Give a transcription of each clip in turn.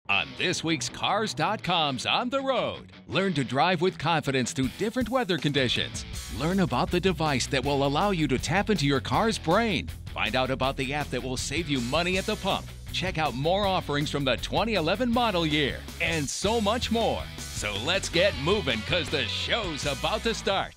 On this week's Cars.com's On the Road, learn to drive with confidence through different weather conditions. Learn about the device that will allow you to tap into your car's brain. Find out about the app that will save you money at the pump. Check out more offerings from the 2011 model year, and so much more. So let's get moving, because the show's about to start.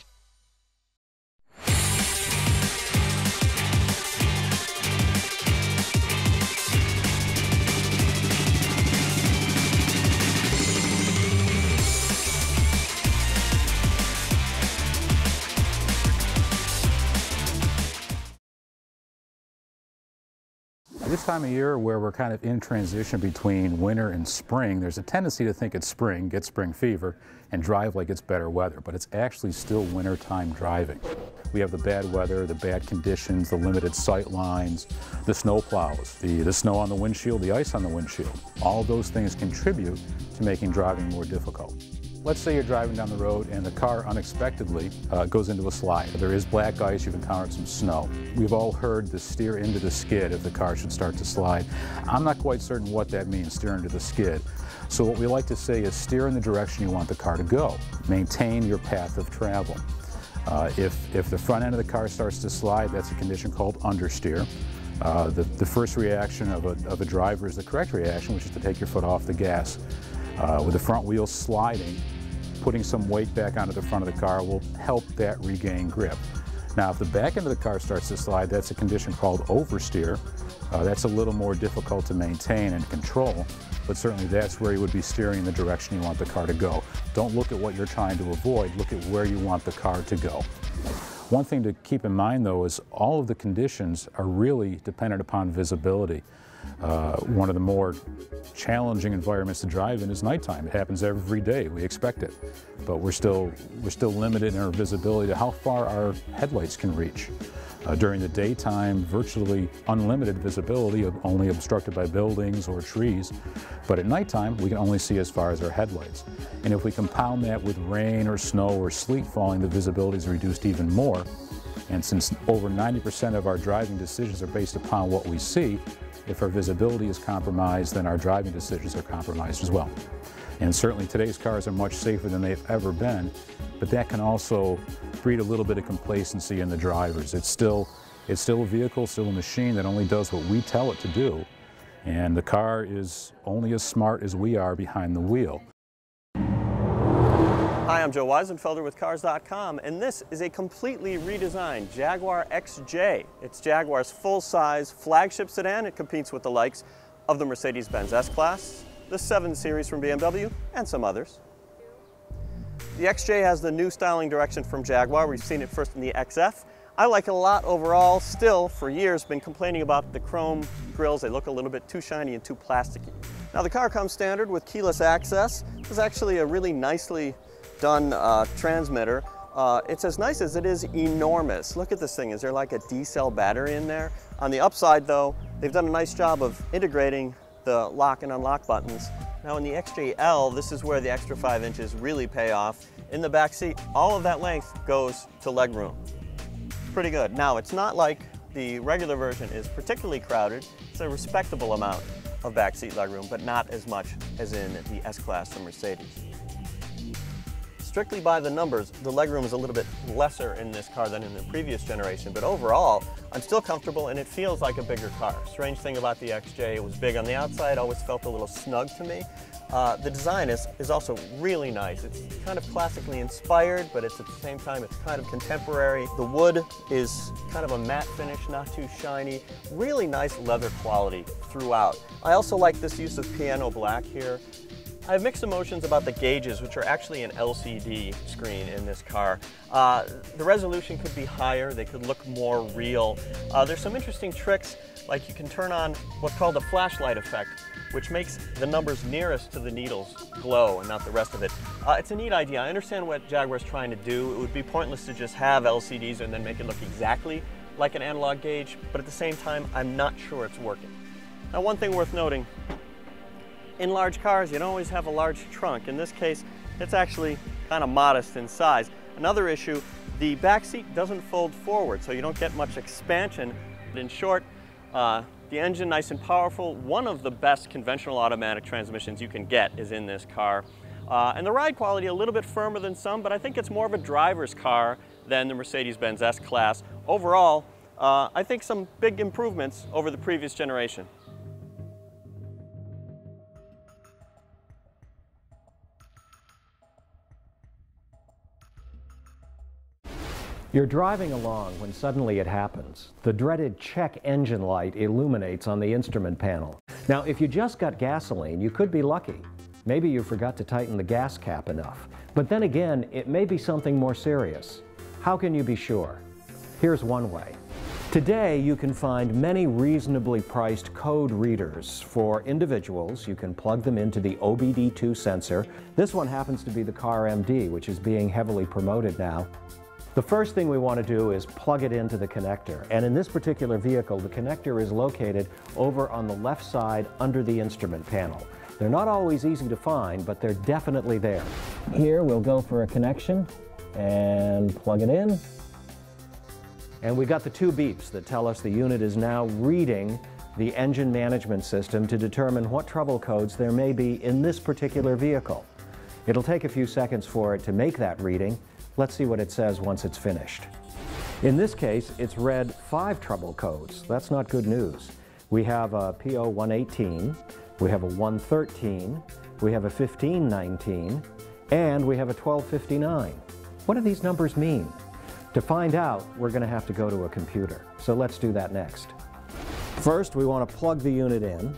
This time of year where we're kind of in transition between winter and spring, there's a tendency to think it's spring, get spring fever, and drive like it's better weather, but it's actually still wintertime driving. We have the bad weather, the bad conditions, the limited sight lines, the snow plows, the snow on the windshield, the ice on the windshield. All of those things contribute to making driving more difficult. Let's say you're driving down the road and the car unexpectedly goes into a slide. There is black ice, you've encountered some snow. We've all heard the steer into the skid if the car should start to slide. I'm not quite certain what that means, steer into the skid. So what we like to say is steer in the direction you want the car to go. Maintain your path of travel. If the front end of the car starts to slide, that's a condition called understeer. The first reaction of a driver is the correct reaction, which is to take your foot off the gas. With the front wheels sliding, putting some weight back onto the front of the car will help that regain grip. Now, if the back end of the car starts to slide, that's a condition called oversteer. That's a little more difficult to maintain and control, but certainly that's where you would be steering in the direction you want the car to go. Don't look at what you're trying to avoid, look at where you want the car to go. One thing to keep in mind, though, is all of the conditions are really dependent upon visibility. One of the more challenging environments to drive in is nighttime. It happens every day. We expect it. But we're still limited in our visibility to how far our headlights can reach. During the daytime, virtually unlimited visibility, only obstructed by buildings or trees. But at nighttime, we can only see as far as our headlights. And if we compound that with rain or snow or sleet falling, the visibility is reduced even more. And since over 90% of our driving decisions are based upon what we see, if our visibility is compromised, then our driving decisions are compromised as well. And certainly today's cars are much safer than they've ever been, but that can also breed a little bit of complacency in the drivers. It's still a vehicle, still a machine that only does what we tell it to do, and the car is only as smart as we are behind the wheel. Hi, I'm Joe Weisenfelder with Cars.com, and this is a completely redesigned Jaguar XJ. It's Jaguar's full-size flagship sedan. It competes with the likes of the Mercedes-Benz S-Class, the 7 Series from BMW, and some others. The XJ has the new styling direction from Jaguar. We've seen it first in the XF. I like it a lot overall. Still, for years, been complaining about the chrome grills. They look a little bit too shiny and too plasticky. Now, the car comes standard with keyless access. This is actually a really nicely done transmitter. It's as nice as it is enormous. Look at this thing. Is there like a D-cell battery in there? On the upside, though, they've done a nice job of integrating the lock and unlock buttons. Now in the XJL, this is where the extra 5 inches really pay off. In the back seat, all of that length goes to legroom. Pretty good. Now, it's not like the regular version is particularly crowded. It's a respectable amount of backseat legroom, but not as much as in the S-Class from Mercedes. Strictly by the numbers, the legroom is a little bit lesser in this car than in the previous generation, but overall, I'm still comfortable and it feels like a bigger car. Strange thing about the XJ, it was big on the outside, always felt a little snug to me. The design is also really nice. It's kind of classically inspired, but it's at the same time, it's kind of contemporary. The wood is kind of a matte finish, not too shiny. Really nice leather quality throughout. I also like this use of piano black here. I have mixed emotions about the gauges, which are actually an LCD screen in this car. The resolution could be higher, they could look more real. There's some interesting tricks, like you can turn on what's called a flashlight effect, which makes the numbers nearest to the needles glow and not the rest of it. It's a neat idea. I understand what Jaguar's trying to do. It would be pointless to just have LCDs and then make it look exactly like an analog gauge, but at the same time, I'm not sure it's working. Now, one thing worth noting, in large cars, you don't always have a large trunk. In this case, it's actually kind of modest in size. Another issue, the back seat doesn't fold forward, so you don't get much expansion. But in short, The engine nice and powerful. One of the best conventional automatic transmissions you can get is in this car. And the ride quality a little bit firmer than some, but I think it's more of a driver's car than the Mercedes-Benz S-Class. Overall, I think some big improvements over the previous generation. You're driving along when suddenly it happens. The dreaded check engine light illuminates on the instrument panel. Now, if you just got gasoline, you could be lucky. Maybe you forgot to tighten the gas cap enough. But then again, it may be something more serious. How can you be sure? Here's one way. Today, you can find many reasonably priced code readers. For individuals, you can plug them into the OBD2 sensor. This one happens to be the Car MD, which is being heavily promoted now. The first thing we want to do is plug it into the connector. And in this particular vehicle, the connector is located over on the left side under the instrument panel. They're not always easy to find, but they're definitely there. Here, we'll go for a connection and plug it in. And we got the two beeps that tell us the unit is now reading the engine management system to determine what trouble codes there may be in this particular vehicle. It'll take a few seconds for it to make that reading. Let's see what it says once it's finished. In this case, it's read 5 trouble codes. That's not good news. We have a P0118, we have a 113, we have a 1519, and we have a 1259. What do these numbers mean? To find out, we're going to have to go to a computer. So let's do that next. First, we want to plug the unit in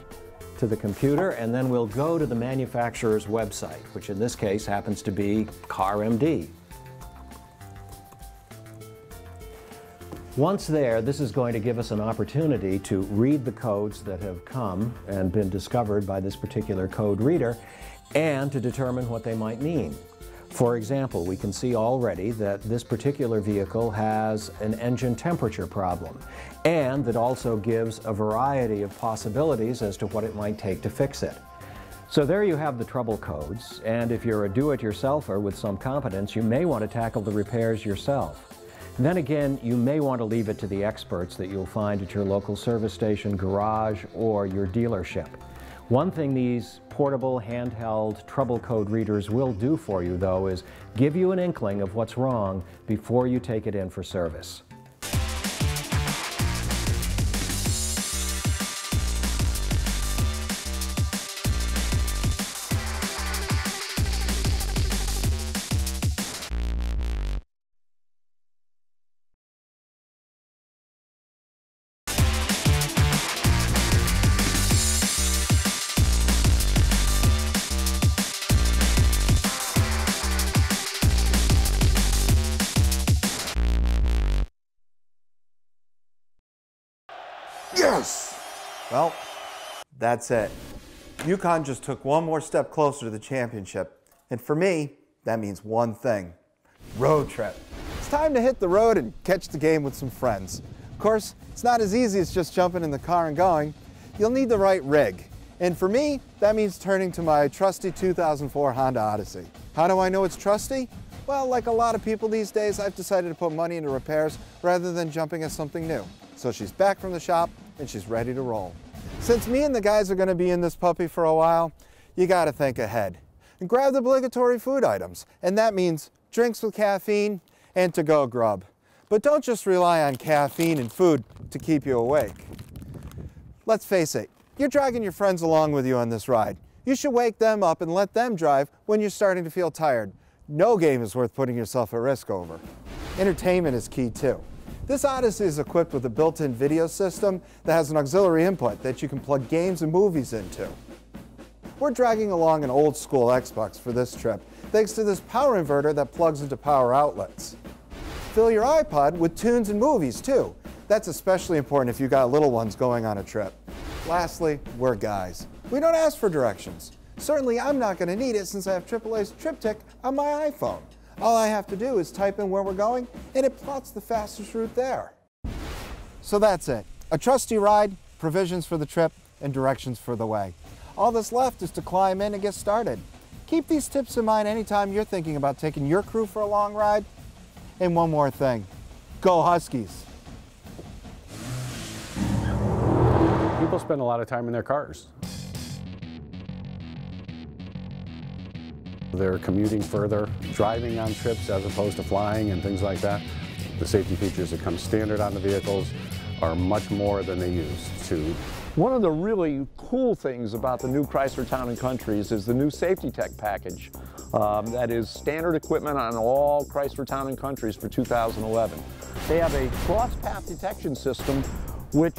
to the computer, and then we'll go to the manufacturer's website, which in this case happens to be Car MD. Once there, this is going to give us an opportunity to read the codes that have come and been discovered by this particular code reader and to determine what they might mean. For example, we can see already that this particular vehicle has an engine temperature problem, and that also gives a variety of possibilities as to what it might take to fix it. So there you have the trouble codes, and if you're a do-it-yourselfer with some competence, you may want to tackle the repairs yourself. Then again, you may want to leave it to the experts that you'll find at your local service station, garage, or your dealership. One thing these portable, handheld trouble code readers will do for you, though, is give you an inkling of what's wrong before you take it in for service. Yes! Well, that's it. UConn just took one more step closer to the championship. And for me, that means one thing: road trip. It's time to hit the road and catch the game with some friends. Of course, it's not as easy as just jumping in the car and going. You'll need the right rig. And for me, that means turning to my trusty 2004 Honda Odyssey. How do I know it's trusty? Well, like a lot of people these days, I've decided to put money into repairs rather than jumping at something new. So she's back from the shop and she's ready to roll. Since me and the guys are going to be in this puppy for a while, you got to think ahead and grab the obligatory food items. And that means drinks with caffeine and to-go grub. But don't just rely on caffeine and food to keep you awake. Let's face it, you're dragging your friends along with you on this ride. You should wake them up and let them drive when you're starting to feel tired. No game is worth putting yourself at risk over. Entertainment is key too. This Odyssey is equipped with a built-in video system that has an auxiliary input that you can plug games and movies into. We're dragging along an old school Xbox for this trip, thanks to this power inverter that plugs into power outlets. Fill your iPod with tunes and movies too. That's especially important if you've got little ones going on a trip. Lastly, we're guys. We don't ask for directions. Certainly I'm not going to need it since I have AAA's TripTik on my iPhone. All I have to do is type in where we're going and it plots the fastest route there. So that's it. A trusty ride, provisions for the trip, and directions for the way. All that's left is to climb in and get started. Keep these tips in mind anytime you're thinking about taking your crew for a long ride. And one more thing, go Huskies. You People spend a lot of time in their cars. They're commuting further, driving on trips as opposed to flying and things like that. The safety features that come standard on the vehicles are much more than they used to. One of the really cool things about the new Chrysler Town & Countries is the new Safety Tech package. That is standard equipment on all Chrysler Town & Countries for 2011. They have a cross-path detection system which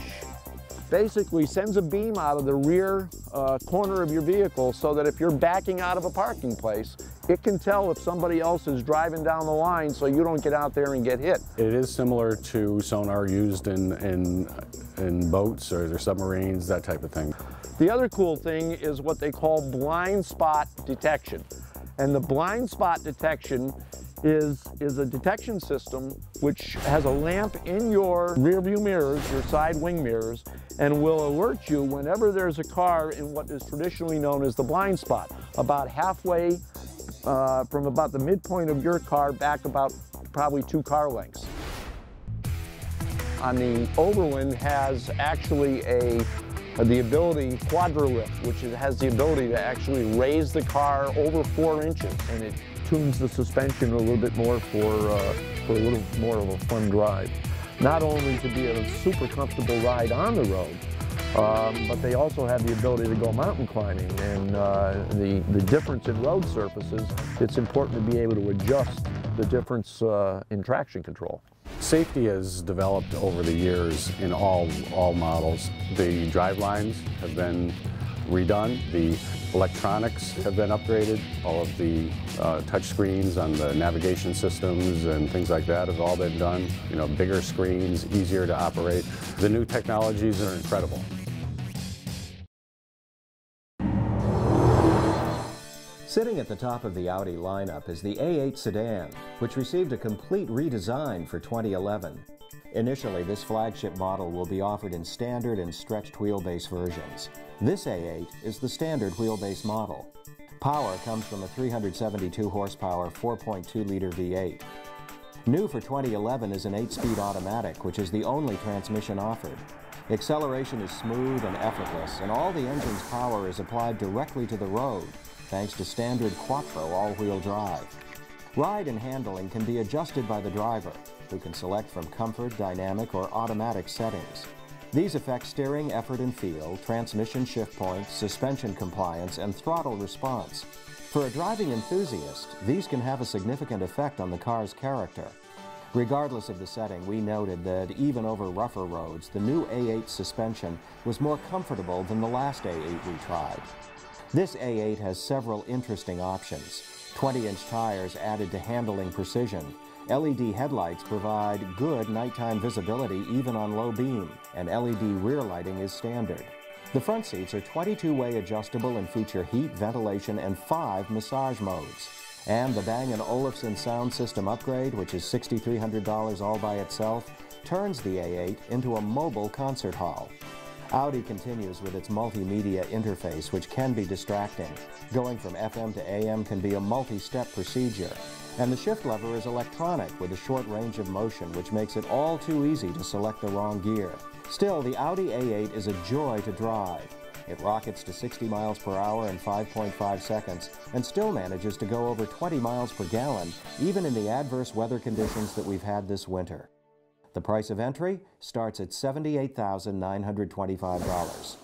basically sends a beam out of the rear corner of your vehicle so that if you're backing out of a parking place, it can tell if somebody else is driving down the line so you don't get out there and get hit. It is similar to sonar used in boats or submarines, that type of thing. The other cool thing is what they call blind spot detection. And the blind spot detection is a detection system which has a lamp in your rear view mirrors, your side wing mirrors, and will alert you whenever there's a car in what is traditionally known as the blind spot, about halfway from about the midpoint of your car back about probably 2 car lengths. On the Overland has actually the ability, quadrilift, which has the ability to actually raise the car over 4 inches, and it tunes the suspension a little bit more for a little more of a fun drive. Not only to be a super comfortable ride on the road, but they also have the ability to go mountain climbing, and the difference in road surfaces, it's important to be able to adjust the difference in traction control. Safety has developed over the years in all models. The drive lines have been redone, the electronics have been upgraded, all of the touch screens on the navigation systems and things like that have all been done. You know, bigger screens, easier to operate. The new technologies are incredible. Sitting at the top of the Audi lineup is the A8 sedan, which received a complete redesign for 2011. Initially, this flagship model will be offered in standard and stretched wheelbase versions. This A8 is the standard wheelbase model. Power comes from a 372 horsepower 4.2-liter V8. New for 2011 is an 8-speed automatic, which is the only transmission offered. Acceleration is smooth and effortless, and all the engine's power is applied directly to the road, thanks to standard Quattro all-wheel drive. Ride and handling can be adjusted by the driver, who can select from comfort, dynamic, or automatic settings. These affect steering effort and feel, transmission shift points, suspension compliance, and throttle response. For a driving enthusiast, these can have a significant effect on the car's character. Regardless of the setting, we noted that even over rougher roads, the new A8 suspension was more comfortable than the last A8 we tried. This A8 has several interesting options. 20-inch tires added to handling precision. LED headlights provide good nighttime visibility even on low beam, and LED rear lighting is standard. The front seats are 22-way adjustable and feature heat, ventilation, and 5 massage modes. And the Bang & Olufsen sound system upgrade, which is $6,300 all by itself, turns the A8 into a mobile concert hall. Audi continues with its multimedia interface, which can be distracting. Going from FM to AM can be a multi-step procedure. And the shift lever is electronic with a short range of motion, which makes it all too easy to select the wrong gear. Still, the Audi A8 is a joy to drive. It rockets to 60 miles per hour in 5.5 seconds and still manages to go over 20 miles per gallon, even in the adverse weather conditions that we've had this winter. The price of entry starts at $78,925.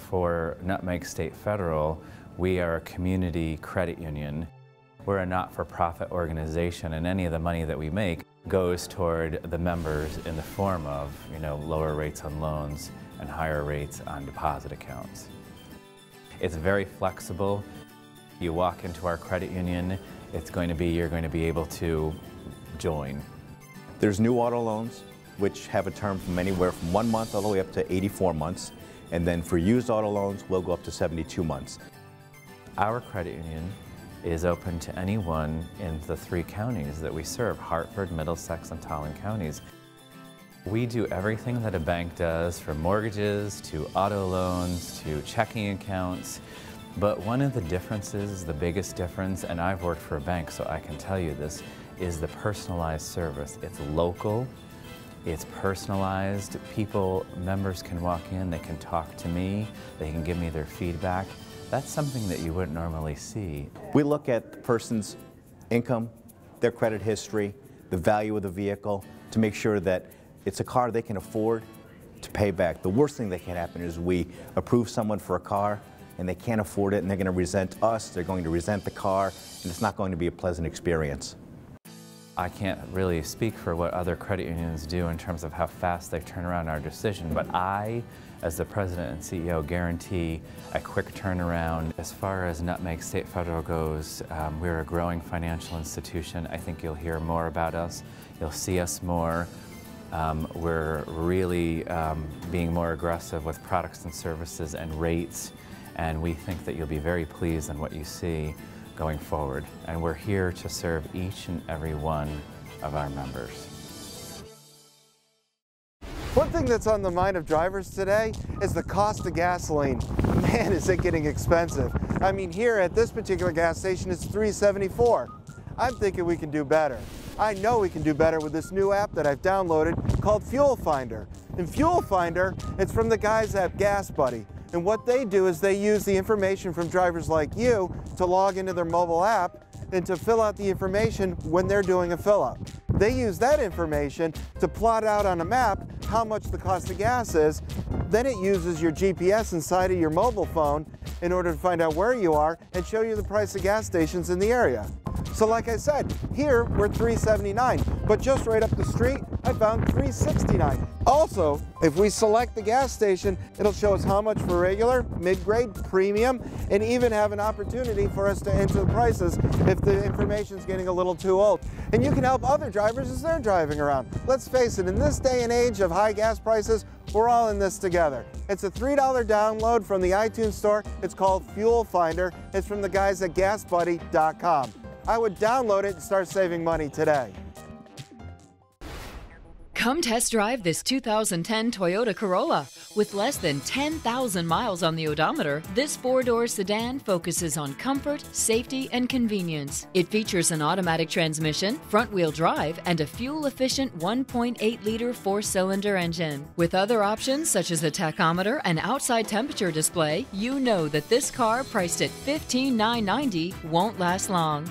for Nutmeg State Federal, we are a community credit union. We're a not-for-profit organization, and any of the money that we make goes toward the members in the form of, lower rates on loans and higher rates on deposit accounts. It's very flexible. You walk into our credit union, you're going to be able to join. There's new auto loans, which have a term from anywhere from 1 month all the way up to 84 months. And then for used auto loans, we'll go up to 72 months. Our credit union is open to anyone in the 3 counties that we serve, Hartford, Middlesex, and Tolland counties. We do everything that a bank does, from mortgages to auto loans to checking accounts. But one of the differences, the biggest difference, and I've worked for a bank so I can tell you this, is the personalized service. It's local, it's personalized. Members can walk in, they can talk to me, they can give me their feedback. That's something that you wouldn't normally see. We look at the person's income, their credit history, the value of the vehicle, to make sure that it's a car they can afford to pay back. The worst thing that can happen is we approve someone for a car and they can't afford it, and they're going to resent us, they're going to resent the car, and it's not going to be a pleasant experience. I can't really speak for what other credit unions do in terms of how fast they turn around our decision, but I, as the president and CEO, guarantee a quick turnaround. As far as Nutmeg State Federal goes, we're a growing financial institution. I think you'll hear more about us. You'll see us more. We're really being more aggressive with products and services and rates, and we think that you'll be very pleased in what you see going forward. And we're here to serve each and every one of our members. One thing that's on the mind of drivers today is the cost of gasoline. Man, is it getting expensive. I mean, here at this particular gas station, it's $3.74. I'm thinking we can do better. I know we can do better with this new app that I've downloaded called Fuel Finder. In Fuel Finder, it's from the guys at Gas Buddy. And what they do is they use the information from drivers like you to log into their mobile app and to fill out the information when they're doing a fill-up. They use that information to plot out on a map how much the cost of gas is. Then it uses your GPS inside of your mobile phone in order to find out where you are and show you the price of gas stations in the area. So like I said, here we're $3.79, but just right up the street, I found $3.69. Also, if we select the gas station, it'll show us how much for regular, mid-grade, premium, and even have an opportunity for us to enter the prices if the information's getting a little too old. And you can help other drivers as they're driving around. Let's face it, in this day and age of high gas prices, we're all in this together. It's a $3 download from the iTunes store. It's called Fuel Finder. It's from the guys at GasBuddy.com. I would download it and start saving money today. Come test drive this 2010 Toyota Corolla. With less than 10,000 miles on the odometer, this 4-door sedan focuses on comfort, safety, and convenience. It features an automatic transmission, front-wheel drive, and a fuel-efficient 1.8-liter 4-cylinder engine. With other options such as a tachometer and outside temperature display, you know that this car, priced at $15,990, won't last long.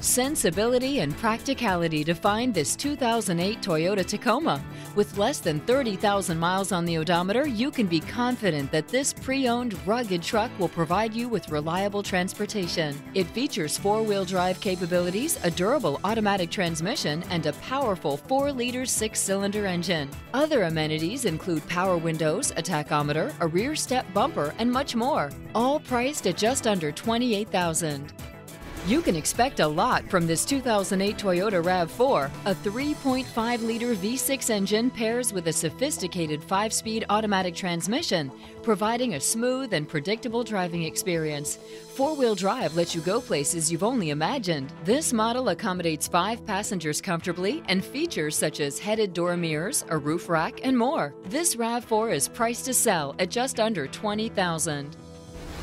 Sensibility and practicality define this 2008 Toyota Tacoma. With less than 30,000 miles on the odometer, you can be confident that this pre-owned, rugged truck will provide you with reliable transportation. It features 4-wheel drive capabilities, a durable automatic transmission, and a powerful 4-liter 6-cylinder engine. Other amenities include power windows, a tachometer, a rear step bumper, and much more. All priced at just under $28,000. You can expect a lot from this 2008 Toyota RAV4. A 3.5-liter V6 engine pairs with a sophisticated 5-speed automatic transmission, providing a smooth and predictable driving experience. 4-wheel drive lets you go places you've only imagined. This model accommodates 5 passengers comfortably and features such as heated door mirrors, a roof rack, and more. This RAV4 is priced to sell at just under $20,000.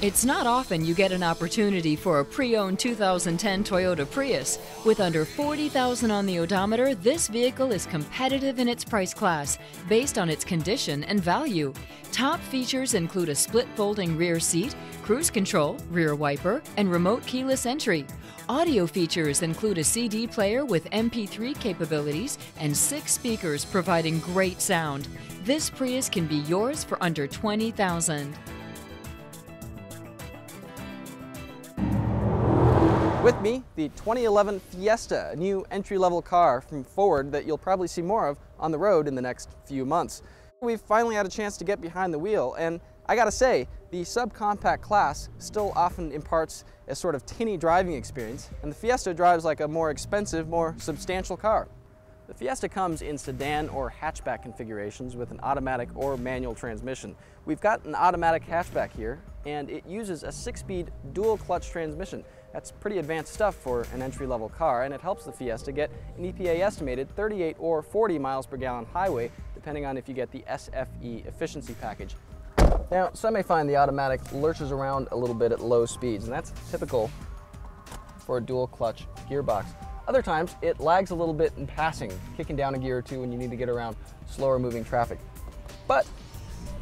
It's not often you get an opportunity for a pre-owned 2010 Toyota Prius. With under 40,000 on the odometer, this vehicle is competitive in its price class based on its condition and value. Top features include a split folding rear seat, cruise control, rear wiper, and remote keyless entry. Audio features include a CD player with MP3 capabilities and 6 speakers providing great sound. This Prius can be yours for under $20,000. With me, the 2011 Fiesta, a new entry-level car from Ford that you'll probably see more of on the road in the next few months. We've finally had a chance to get behind the wheel, and I gotta say, the subcompact class still often imparts a sort of tinny driving experience, and the Fiesta drives like a more expensive, more substantial car. The Fiesta comes in sedan or hatchback configurations with an automatic or manual transmission. We've got an automatic hatchback here, and it uses a 6-speed dual clutch transmission. That's pretty advanced stuff for an entry-level car, and it helps the Fiesta get an EPA estimated 38 or 40 miles per gallon highway, depending on if you get the SFE efficiency package. Now, some may find the automatic lurches around a little bit at low speeds, and that's typical for a dual clutch gearbox. Other times, it lags a little bit in passing, kicking down a gear or two when you need to get around slower moving traffic. But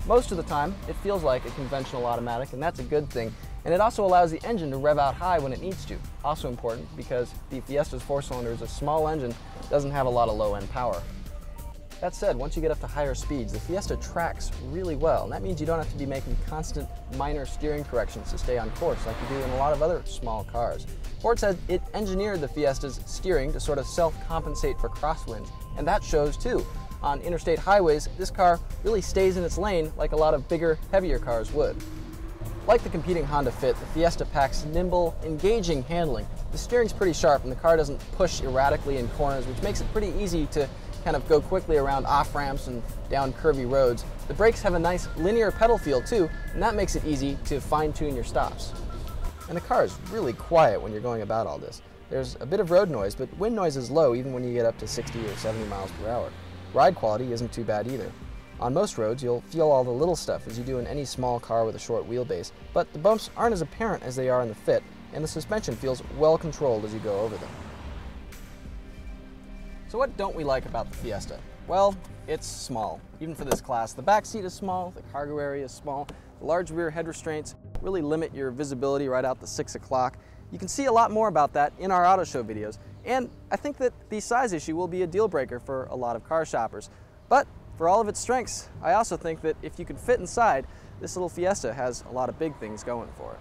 most of the time, it feels like a conventional automatic, and that's a good thing. And it also allows the engine to rev out high when it needs to. Also important because the Fiesta's 4-cylinder is a small engine, doesn't have a lot of low-end power. That said, once you get up to higher speeds, the Fiesta tracks really well, and that means you don't have to be making constant minor steering corrections to stay on course like you do in a lot of other small cars. Ford said it engineered the Fiesta's steering to sort of self-compensate for crosswinds, and that shows too. On interstate highways, this car really stays in its lane like a lot of bigger, heavier cars would. Like the competing Honda Fit, the Fiesta packs nimble, engaging handling. The steering's pretty sharp and the car doesn't push erratically in corners, which makes it pretty easy to kind of go quickly around off-ramps and down curvy roads. The brakes have a nice linear pedal feel too, and that makes it easy to fine-tune your stops. And the car is really quiet when you're going about all this. There's a bit of road noise, but wind noise is low even when you get up to 60 or 70 miles per hour. Ride quality isn't too bad either. On most roads, you'll feel all the little stuff as you do in any small car with a short wheelbase, but the bumps aren't as apparent as they are in the Fit, and the suspension feels well controlled as you go over them. So what don't we like about the Fiesta? Well, it's small. Even for this class, the back seat is small, the cargo area is small, the large rear head restraints really limit your visibility right out to 6 o'clock. You can see a lot more about that in our auto show videos, and I think that the size issue will be a deal breaker for a lot of car shoppers. But for all of its strengths, I also think that if you can fit inside, this little Fiesta has a lot of big things going for it.